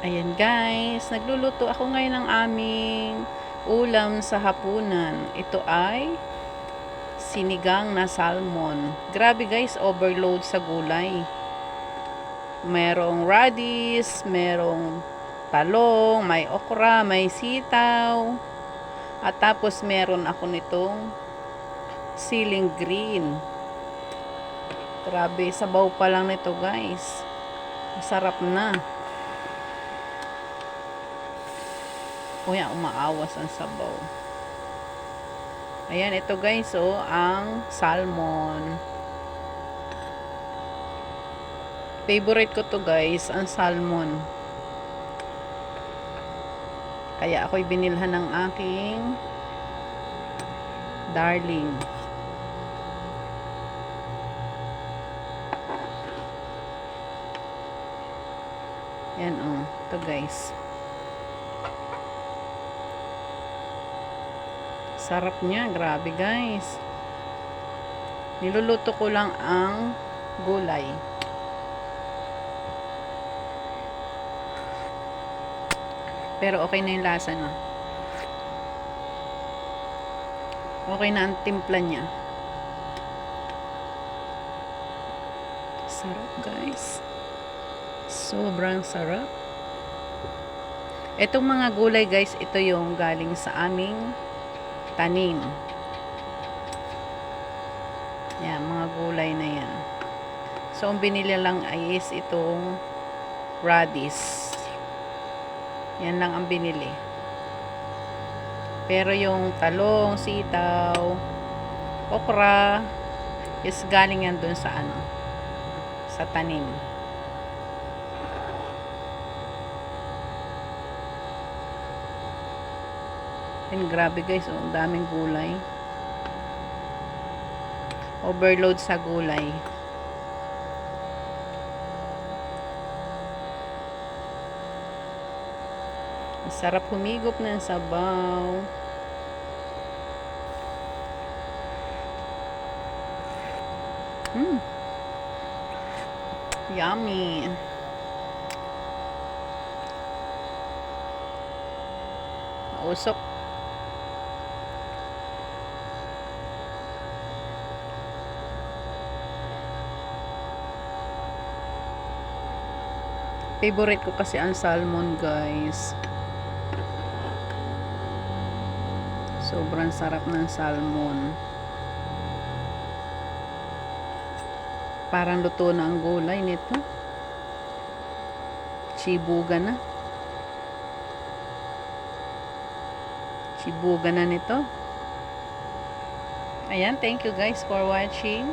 Ayan guys, nagluluto ako ngayon ng aming ulam sa hapunan. Ito ay sinigang na salmon. Grabe guys, overload sa gulay. Merong radish, merong talong, may okra, may sitaw. At tapos meron ako nitong siling green. Grabe, sabaw pa lang nito guys. Masarap na. Kuya, umaawas ang sabaw. Ayan, ito guys, oh, ang salmon. Favorite ko to guys, ang salmon. Kaya ako'y binilhan ng aking darling. Yan, oh, ito guys. Sarap niya, grabe guys. Niluluto ko lang ang gulay. Pero okay na yung lasa na. Okay na ang timpla niya. Sarap guys. Sobrang sarap. Itong mga gulay guys, ito yung galing sa aming tanim. Yan, mga gulay na yan. So, ang binili lang ay is itong radish. Yan lang ang binili. Pero yung talong, sitaw, okra, is galing yan dun sa ano, sa tanim. And grabe guys, oh, ang daming gulay. Overload sa gulay. Sarap humigop ng sabaw. Yummy. Mausok. Favorite ko kasi ang salmon guys. Sobrang sarap ng salmon. Parang luto na ang gulay nito. Chibuga na. Chibuga na nito. Ayan, thank you guys for watching.